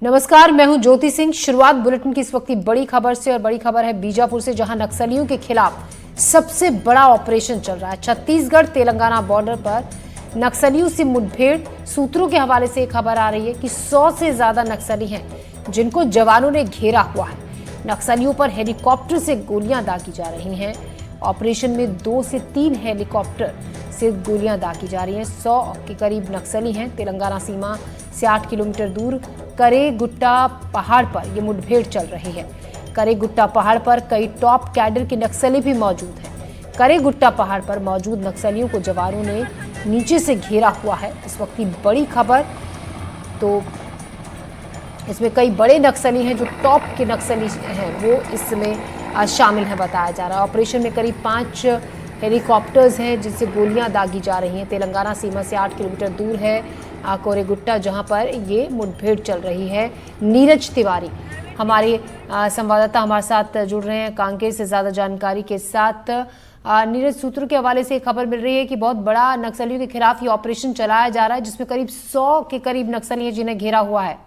नमस्कार, मैं हूं ज्योति सिंह। शुरुआत बुलेटिन की इस वक्त की बड़ी खबर से, और बड़ी खबर है बीजापुर से, जहां नक्सलियों के खिलाफ सबसे बड़ा ऑपरेशन चल रहा है। छत्तीसगढ़ तेलंगाना बॉर्डर पर नक्सलियों से मुठभेड़। सूत्रों के हवाले से एक खबर आ रही है कि 100 से ज्यादा नक्सली हैं जिनको जवानों ने घेरा हुआ है। नक्सलियों पर हेलीकॉप्टर से गोलियां दागी जा रही हैं। ऑपरेशन में 2 से 3 हेलीकॉप्टर से गोलियां दागी जा रही हैं। 100 के करीब नक्सली हैं। तेलंगाना सीमा से 8 किलोमीटर दूर करेगुट्टा पहाड़ पर यह मुठभेड़ चल रही है। करेगुट्टा पहाड़ पर कई टॉप कैडर के नक्सली भी मौजूद हैं। करेगुट्टा पहाड़ पर मौजूद नक्सलियों को जवानों ने नीचे से घेरा हुआ है। इस वक्त की बड़ी खबर, तो इसमें कई बड़े नक्सली हैं जो टॉप के नक्सली हैं, वो इसमें शामिल हैं बताया जा रहा है। ऑपरेशन में करीब 5 हेलीकॉप्टर्स हैं जिनसे गोलियां दागी जा रही हैं। तेलंगाना सीमा से 8 किलोमीटर दूर है कोरेगुट्टा, जहां पर ये मुठभेड़ चल रही है। नीरज तिवारी हमारे संवाददाता हमारे साथ जुड़ रहे हैं कांकेर से ज़्यादा जानकारी के साथ। नीरज, सूत्रों के हवाले से खबर मिल रही है कि बहुत बड़ा नक्सलियों के खिलाफ ये ऑपरेशन चलाया जा रहा है, जिसमें करीब 100 के करीब नक्सली हैं जिन्हें घेरा हुआ है।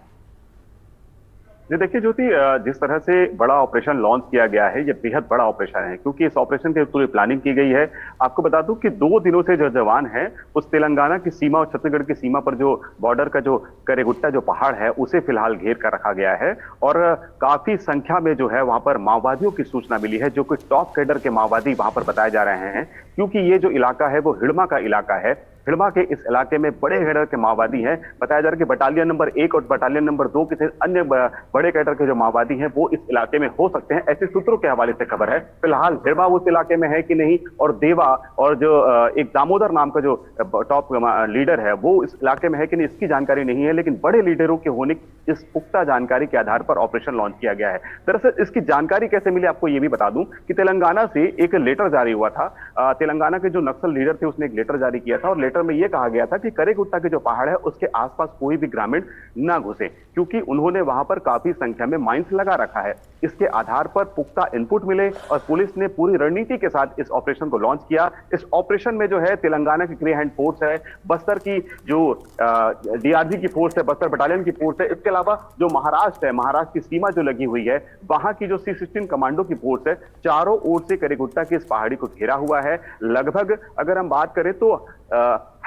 जी देखिए ज्योति, जिस तरह से बड़ा ऑपरेशन लॉन्च किया गया है, ये बेहद बड़ा ऑपरेशन है क्योंकि इस ऑपरेशन की पूरी प्लानिंग की गई है। आपको बता दूं कि 2 दिनों से जो जवान हैं उस तेलंगाना की सीमा और छत्तीसगढ़ की सीमा पर जो बॉर्डर का जो करेगुट्टा जो पहाड़ है उसे फिलहाल घेर कर रखा गया है। और काफी संख्या में जो है वहां पर माओवादियों की सूचना मिली है, जो कुछ टॉप कैडर के माओवादी वहां पर बताए जा रहे हैं, क्योंकि ये जो इलाका है वो हिड़मा का इलाका है। हिड़मा के इस इलाके में बड़े कैडर के माओवादी हैं। बताया जा रहा है कि बटालियन नंबर 1 और बटालियन नंबर 2 के अन्य बड़े कैडर के जो माओवादी हैं वो इस इलाके में हो सकते हैं, ऐसे सूत्रों के हवाले से खबर है। फिलहाल हिड़मा उस इलाके में है कि नहीं, और देवा और जो एक दामोदर नाम का जो टॉप लीडर है वो इस इलाके में है कि नहीं, इसकी जानकारी नहीं है। लेकिन बड़े लीडरों के होने की इस पुख्ता जानकारी के आधार पर ऑपरेशन लॉन्च किया गया है। दरअसल इसकी जानकारी कैसे मिली, आपको ये भी बता दूं कि तेलंगाना से एक लेटर जारी हुआ था। तेलंगाना के जो नक्सल लीडर थे उसने एक लेटर जारी किया था, और लेटर में यह कहा गया था कि करेगुट्टा के जो पहाड़ है उसके आसपास कोई भी ग्रामीण ना घुसे, क्योंकि उन्होंने वहां पर काफी संख्या में माइंस लगा रखा है। इसके आधार पर पुख्ता इनपुट मिले और पुलिस ने पूरी रणनीति के साथ इस ऑपरेशन को लॉन्च किया। इस ऑपरेशन में जो है तेलंगाना की ग्रे हैंड फोर्स है, बस्तर की जो डीआरजी की फोर्स है, बस्तर बटालियन की फोर्स है, इसके अलावा जो महाराष्ट्र है, महाराष्ट्र की सीमा जो लगी हुई है वहां की जो C-16 कमांडो की फोर्स है, चारों ओर से करेगुट्टा की इस पहाड़ी को घेरा हुआ है। लगभग अगर हम बात करें तो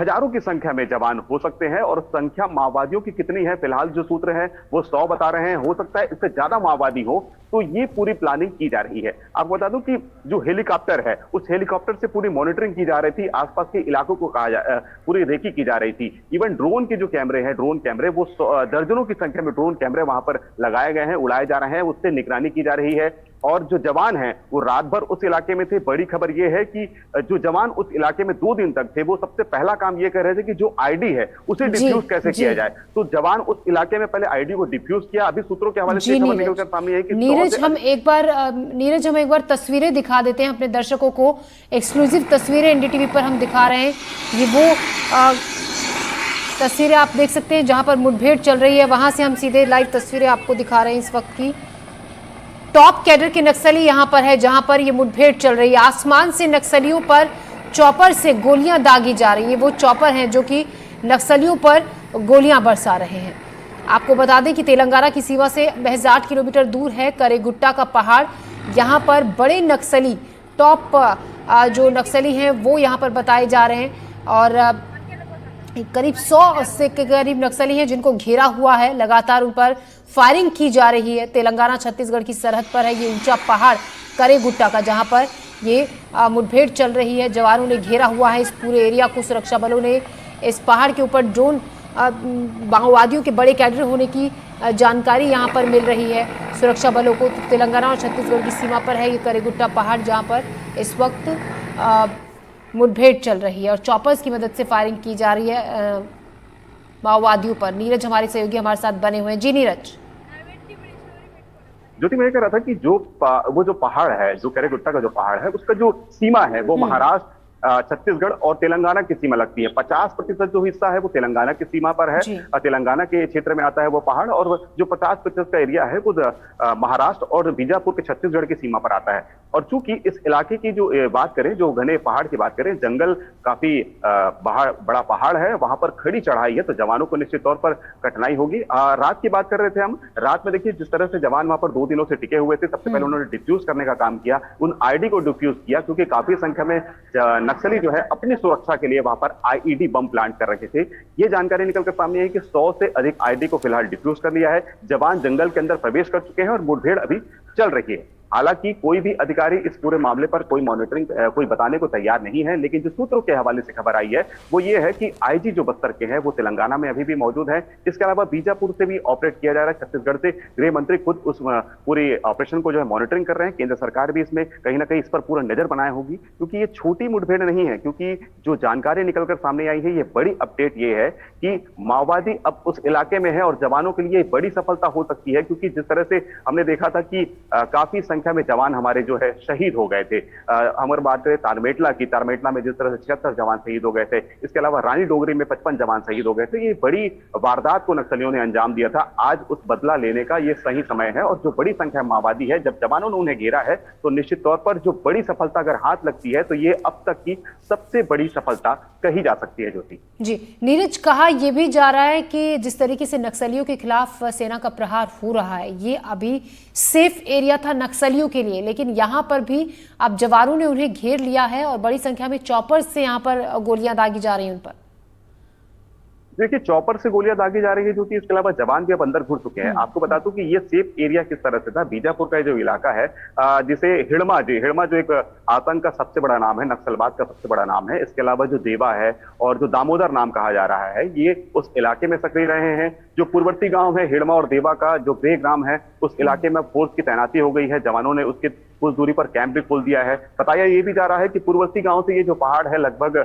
हजारों की संख्या में जवान हो सकते हैं। और संख्या माओवादियों की कितनी है, फिलहाल जो सूत्र है वो 100 बता रहे हैं, हो सकता है इससे ज्यादा माओवादी हो। तो ये पूरी प्लानिंग की जा रही है। आपको बता दूं कि जो हेलीकॉप्टर है उस हेलीकॉप्टर से पूरी मॉनिटरिंग की जा रही थी, आसपास के इलाकों को पूरी रेकी की जा रही थी। इवन ड्रोन के जो कैमरे हैं, ड्रोन कैमरे वो दर्जनों की संख्या में ड्रोन कैमरे वहां पर लगाए गए हैं, उड़ाए जा रहे हैं, उससे निगरानी की जा रही है। और जो जवान हैं वो रात भर उस इलाके में थे। बड़ी खबर यह है कि जो जवान उस इलाके में 2 दिन तक थे वो सबसे पहला काम ये कर रहे थे कि जो आईडी है उसे डिफ्यूज कैसे किया जाए। तो जवान उस इलाके में पहले आईडी को डिफ्यूज किया। अभी सूत्रों के हवाले से खबर निकलकर सामने है कि नीरज हम एक बार तस्वीरें दिखा देते हैं अपने दर्शकों को। एक्सक्लूसिव तस्वीरें एनडीटीवी पर हम दिखा रहे हैं। ये वो तस्वीरें आप देख सकते हैं जहां पर मुठभेड़ चल रही है। वहां से हम सीधे लाइव तस्वीरें आपको दिखा रहे हैं। इस वक्त की टॉप कैडर के नक्सली यहां पर है जहां पर ये मुठभेड़ चल रही है। आसमान से नक्सलियों पर चॉपर से गोलियां दागी जा रही हैं। वो चॉपर हैं जो कि नक्सलियों पर गोलियां बरसा रहे हैं। आपको बता दें कि तेलंगाना की सीमा से महज 8 किलोमीटर दूर है करेगुट्टा का पहाड़। यहाँ पर बड़े नक्सली, टॉप जो नक्सली हैं वो यहाँ पर बताए जा रहे हैं। और करीब 100 से के करीब नक्सली हैं जिनको घेरा हुआ है। लगातार उन पर फायरिंग की जा रही है। तेलंगाना छत्तीसगढ़ की सरहद पर है ये ऊंचा पहाड़ करेगुट्टा का, जहां पर ये मुठभेड़ चल रही है। जवानों ने घेरा हुआ है इस पूरे एरिया को। सुरक्षा बलों ने इस पहाड़ के ऊपर ड्रोन, माओवादियों के बड़े कैडर होने की जानकारी यहाँ पर मिल रही है सुरक्षा बलों को। तेलंगाना और छत्तीसगढ़ की सीमा पर है ये करेगुट्टा पहाड़, जहाँ पर इस वक्त मुठभेड़ चल रही है और चॉपर्स की मदद से फायरिंग की जा रही है माओवादियों पर। नीरज हमारे सहयोगी हमारे साथ बने हुए हैं। जी नीरज। ज्योति, मैं कह रहा था कि वो जो पहाड़ है, जो करेगुट्टा का जो पहाड़ है, उसका जो सीमा है वो महाराष्ट्र छत्तीसगढ़ और तेलंगाना की सीमा लगती है। 50% जो हिस्सा है वो तेलंगाना की सीमा पर है। जी। तेलंगाना के क्षेत्र में आता है वो पहाड़, और जो 50% का एरिया है वो महाराष्ट्र और बीजापुर के छत्तीसगढ़ की सीमा पर आता है। और चूंकि इस इलाके की जो बात करें, जो घने पहाड़ की बात करें, जंगल काफी बड़ा पहाड़ है, वहां पर खड़ी चढ़ाई है, तो जवानों को निश्चित तौर पर कठिनाई होगी। रात की बात कर रहे थे हम, रात में देखिए जिस तरह से जवान वहां पर 2 दिनों से टिके हुए थे, सबसे पहले उन्होंने डिफ्यूज करने का काम किया, उन आईडी को डिफ्यूज किया, क्योंकि काफी संख्या में नक्सली जो है अपनी सुरक्षा के लिए वहां पर आईईडी बम प्लांट कर रखे थे। ये जानकारी निकलकर सामने आई कि 100 से अधिक आईडी को फिलहाल डिफ्यूज कर लिया है। जवान जंगल के अंदर प्रवेश कर चुके हैं और मुठभेड़ अभी चल रही है। हालांकि कोई भी अधिकारी इस पूरे मामले पर कोई मॉनिटरिंग कोई बताने को तैयार नहीं है, लेकिन जो सूत्रों के हवाले से खबर आई है वो ये है कि आईजी जो बस्तर के हैं वो तेलंगाना में अभी भी मौजूद है। इसके अलावा बीजापुर से भी ऑपरेट किया जा रहा है, छत्तीसगढ़ से। गृह मंत्री खुद उस पूरी ऑपरेशन को जो है मॉनिटरिंग कर रहे हैं। केंद्र सरकार भी इसमें कहीं ना कहीं इस पर पूरा नजर बनाए होगी, क्योंकि ये छोटी मुठभेड़ नहीं है। क्योंकि जो जानकारी निकलकर सामने आई है, ये बड़ी अपडेट ये है कि माओवादी अब उस इलाके में है और जवानों के लिए बड़ी सफलता हो सकती है। क्योंकि जिस तरह से हमने देखा था कि काफी संख्या में जवान हमारे जो है शहीद हो गए थे। हम अगर बात करें तारमेटला की, तारमेटला में जिस तरह से 76 जवान शहीद हो गए थे, इसके अलावा रानी डोगरी में 55 जवान शहीद हो गए थे। ये बड़ी वारदात को नक्सलियों ने अंजाम दिया था। आज उस बदला लेने का ये सही समय है, और जो बड़ी संख्या में माओवादी है, जब जवानों ने उन्हें घेरा है, तो निश्चित तौर पर जो बड़ी सफलता अगर हाथ लगती है तो ये अब तक की सबसे बड़ी सफलता कही जा सकती है। ज्योति जी, नीरज, कहा यह भी जा रहा है कि जिस तरीके से नक्सलियों के खिलाफ सेना का प्रहार हो रहा है, ये अभी सेफ एरिया था नक्सलियों के लिए, लेकिन यहां पर भी अब जवानों ने उन्हें घेर लिया है और बड़ी संख्या में चॉपर्स से यहां पर गोलियां दागी जा रही हैं उन पर। देखिए, चॉपर से गोलियां दागी जा रही है, जो कि इसके अलावा जवान भी अब अंदर घुस चुके हैं। आपको बता दूं कि ये सेफ एरिया किस तरह से था। बीजापुर का जो इलाका है, जिसे हिड़मा जो एक आतंक का सबसे बड़ा नाम है, नक्सलवाद का सबसे बड़ा नाम है। इसके अलावा जो देवा है और जो दामोदर नाम कहा जा रहा है, ये उस इलाके में सक्रिय रहे हैं। जो पूर्ववर्ती गांव है हिड़मा और देवा का, जो बे ग्राम है, उस इलाके में फोर्स की तैनाती हो गई है। जवानों ने उसके कुछ दूरी पर कैंप भी खोल दिया है। बताया ये भी जा रहा है कि पूर्ववर्ती गांव से ये जो पहाड़ है, लगभग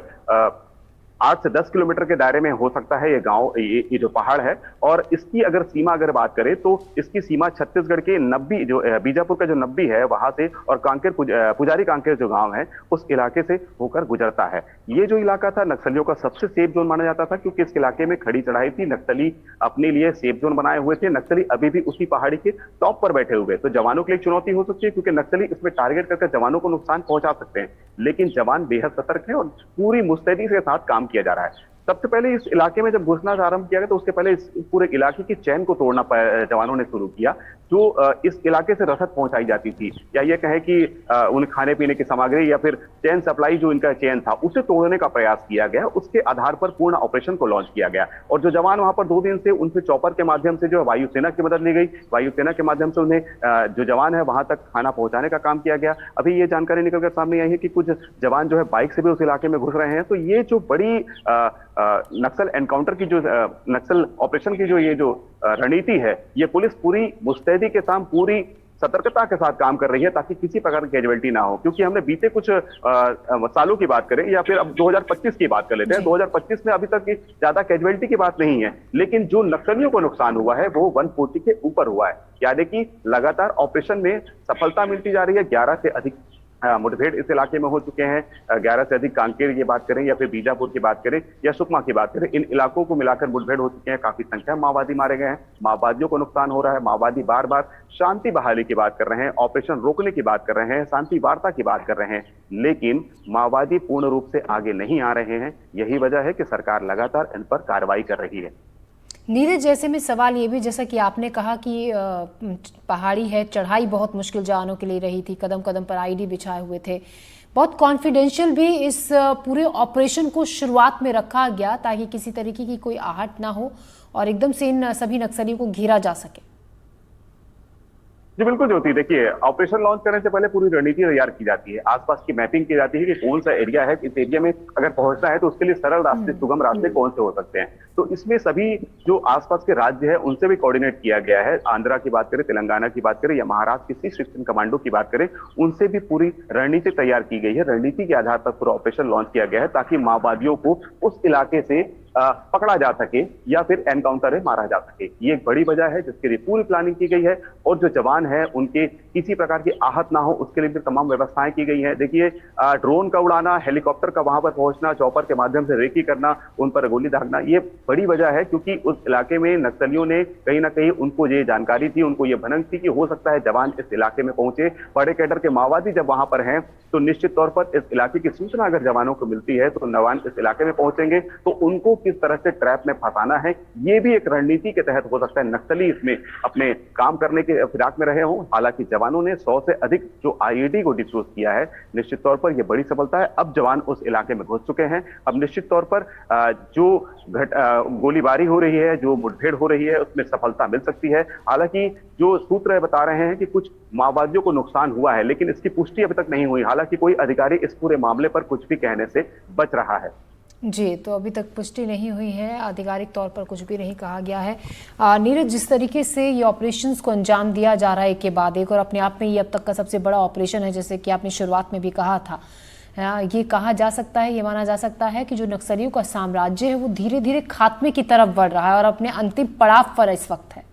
8 से 10 किलोमीटर के दायरे में हो सकता है ये गांव, ये जो पहाड़ है। और इसकी अगर सीमा अगर बात करें तो इसकी सीमा छत्तीसगढ़ के नब्बी, जो बीजापुर का जो नब्बी है वहां से, और कांकेर पुजारी कांकेर जो गांव है उस इलाके से होकर गुजरता है। ये जो इलाका था नक्सलियों का सबसे सेफ जोन माना जाता था, क्योंकि इस इलाके में खड़ी चढ़ाई थी, नक्सली अपने लिए सेफ जोन बनाए हुए थे। नक्सली अभी भी उसी पहाड़ी के टॉप पर बैठे हुए, तो जवानों के लिए चुनौती हो सकती है, क्योंकि नक्सली इसमें टारगेट करके जवानों को नुकसान पहुंचा सकते हैं। लेकिन जवान बेहद सतर्क है और पूरी मुस्तैदी के साथ काम किया जा रहा है। सबसे पहले इस इलाके में जब घुसना आरंभ किया गया, तो उसके पहले इस पूरे इलाके की चैन को तोड़ना जवानों ने शुरू किया। जो इस इलाके से रसद पहुंचाई जाती थी, या ये कहे कि उन खाने पीने की सामग्री या फिर चैन सप्लाई, जो इनका चैन था, उसे तोड़ने का प्रयास किया गया। उसके आधार पर पूर्ण ऑपरेशन को लॉन्च किया गया। और जो जवान वहां पर 2 दिन से, उनसे चॉपर के माध्यम से जो वायुसेना की मदद ली गई, वायुसेना के माध्यम से उन्हें जो जवान है वहां तक खाना पहुंचाने का काम किया गया। अभी ये जानकारी निकलकर सामने आई है कि कुछ जवान जो है बाइक से भी उस इलाके में घुस रहे हैं। तो ये जो बड़ी नक्सल एनकाउंटर की, जो नक्सल ऑपरेशन की जो रणनीति है, ये पुलिस पूरी मुस्तैदी के साथ, पूरी सतर्कता के साथ काम कर रही है, ताकि किसी प्रकार की कैजुअलिटी ना हो। क्योंकि हमने बीते कुछ सालों की बात करें, या फिर अब 2025 की बात कर लेते हैं, 2025 में अभी तक ज्यादा कैजुअलिटी की बात नहीं है, लेकिन जो नक्सलियों को नुकसान हुआ है वो 140 के ऊपर हुआ है। यानी कि लगातार ऑपरेशन में सफलता मिलती जा रही है। 11 से अधिक मुठभेड़ इस इलाके में हो चुके हैं। 11 से अधिक कांकेर की बात करें, या फिर बीजापुर की बात करें, या सुकमा की बात करें, इन इलाकों को मिलाकर मुठभेड़ हो चुके हैं। काफी संख्या में माओवादी मारे गए हैं, माओवादियों को नुकसान हो रहा है। माओवादी बार बार शांति बहाली की बात कर रहे हैं, ऑपरेशन रोकने की बात कर रहे हैं, शांति वार्ता की बात कर रहे हैं, लेकिन माओवादी पूर्ण रूप से आगे नहीं आ रहे हैं। यही वजह है कि सरकार लगातार इन पर कार्रवाई कर रही है। नीरज, जैसे में सवाल ये भी, जैसा कि आपने कहा कि पहाड़ी है, चढ़ाई बहुत मुश्किल जवानों के लिए रही थी, कदम कदम पर आईडी बिछाए हुए थे, बहुत कॉन्फिडेंशियल भी इस पूरे ऑपरेशन को शुरुआत में रखा गया, ताकि किसी तरीके की कोई आहट ना हो और एकदम से इन सभी नक्सलियों को घेरा जा सके। जी बिल्कुल ज्योति, देखिए, ऑपरेशन लॉन्च करने से पहले पूरी रणनीति तैयार की जाती है, आसपास की मैपिंग की जाती है कि कौन सा एरिया है, इस एरिया में अगर पहुंचना है तो उसके लिए सरल रास्ते, सुगम रास्ते कौन से हो सकते हैं। तो इसमें सभी जो आसपास के राज्य है उनसे भी कोऑर्डिनेट किया गया है। आंध्रा की बात करें, तेलंगाना की बात करें, या महाराष्ट्र की सी-16 कमांडो की बात करें, उनसे भी पूरी रणनीति तैयार की गई है। रणनीति के आधार पर पूरा ऑपरेशन लॉन्च किया गया है, ताकि माओवादियों को उस इलाके से पकड़ा जा सके या फिर एनकाउंटर में मारा जा सके। ये एक बड़ी वजह है जिसके लिए पूरी प्लानिंग की गई है, और जो जवान है उनके किसी प्रकार की आहत ना हो उसके लिए भी तमाम व्यवस्थाएं की गई हैं। देखिए, ड्रोन का उड़ाना, हेलीकॉप्टर का वहां पर पहुंचना, चॉपर के माध्यम से रेकी करना, उन पर गोली दागना, ये बड़ी वजह है क्योंकि उस इलाके में नक्सलियों ने कहीं ना कहीं उनको ये जानकारी थी, उनको ये भनक थी कि हो सकता है जवान इस इलाके में पहुंचे। बड़े कैडर के माओवादी जब वहां पर हैं तो निश्चित तौर पर इस इलाके की सूचना अगर जवानों को मिलती है तो जवान इस इलाके में पहुंचेंगे, तो उनको किस तरह से ट्रैप में फंसाना है ये भी एक रणनीति के तहत हो सकता है। नक्सली इसमें अपने काम करने के फिराक में रहे हों। हालांकि जवानों ने 100 से अधिक जो आईईडी को डिस्ट्रोज किया है, निश्चित तौर पर यह बड़ी सफलता है। अब जवान उस इलाके में घुस चुके हैं। अब निश्चित तौर पर जो गोलीबारी हो रही है, जो मुठभेड़ हो रही है, उसमें सफलता मिल सकती है। हालांकि जो सूत्र बता रहे हैं कि कुछ माओवादियों को नुकसान हुआ है, लेकिन इसकी पुष्टि अभी तक नहीं हुई। हालांकि कोई अधिकारी इस पूरे मामले पर कुछ भी कहने से बच रहा है। जी, तो अभी तक पुष्टि नहीं हुई है, आधिकारिक तौर पर कुछ भी नहीं कहा गया है। नीरज, जिस तरीके से ये ऑपरेशंस को अंजाम दिया जा रहा है एक के बाद एक, और अपने आप में ये अब तक का सबसे बड़ा ऑपरेशन है, जैसे कि आपने शुरुआत में भी कहा था, ये कहा जा सकता है, ये माना जा सकता है कि जो नक्सलियों का साम्राज्य है वो धीरे धीरे खात्मे की तरफ बढ़ रहा है और अपने अंतिम पड़ाव पर इस वक्त है।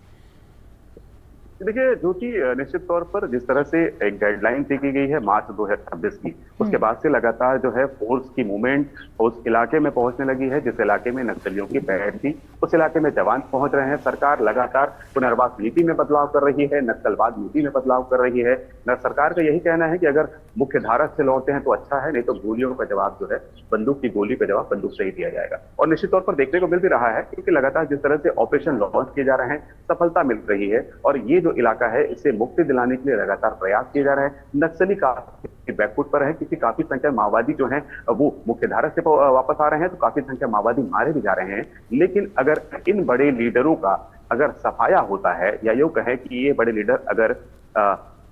देखिए ज्योति, निश्चित तौर पर जिस तरह से एक गाइडलाइन तय की गई है मार्च 2026 की, उसके बाद से लगातार जो है फोर्स की मूवमेंट उस इलाके में पहुंचने लगी है जिस इलाके में नक्सलियों की पैठ थी। उस इलाके में जवान पहुंच रहे हैं। सरकार लगातार पुनर्वास नीति में बदलाव कर रही है, नक्सलवाद नीति में बदलाव कर रही है। सरकार का यही कहना है कि अगर मुख्य धारा से लौटते हैं तो अच्छा है, नहीं तो गोलियों का जवाब जो है, बंदूक की गोली का जवाब बंदूक से ही दिया जाएगा। और निश्चित तौर पर देखने को मिल भी रहा है क्योंकि लगातार जिस तरह से ऑपरेशन लॉन्च किए जा रहे हैं, सफलता मिल रही है। और ये जो इलाका है इसे मुक्ति दिलाने के लिए लगातार प्रयास किए जा रहे हैं। नक्सली काफी बैकफुट पर है क्योंकि काफी संख्या माओवादी जो है वो मुख्य धारा से वापस आ रहे हैं, तो काफी संख्या माओवादी मारे भी जा रहे हैं। लेकिन अगर इन बड़े लीडरों का अगर सफाया होता है, या यूं कहें कि ये बड़े लीडर अगर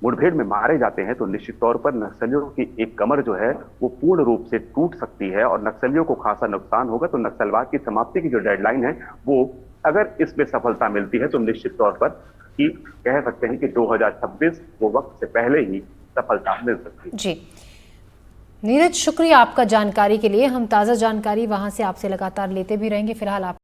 मुठभेड़ में मारे जाते हैं, तो निश्चित तौर पर नक्सलियों की एक कमर जो है वो पूर्ण रूप से टूट सकती है और नक्सलियों को खासा नुकसान होगा। तो नक्सलवाद की समाप्ति की जो डेडलाइन है वो अगर इसमें सफलता मिलती है तो निश्चित तौर पर कि कह सकते हैं कि 2026 वो वक्त से पहले ही सफलता मिल सकती है। जी नीरज, शुक्रिया आपका जानकारी के लिए। हम ताज़ा जानकारी वहां से आपसे लगातार लेते भी रहेंगे। फिलहाल आप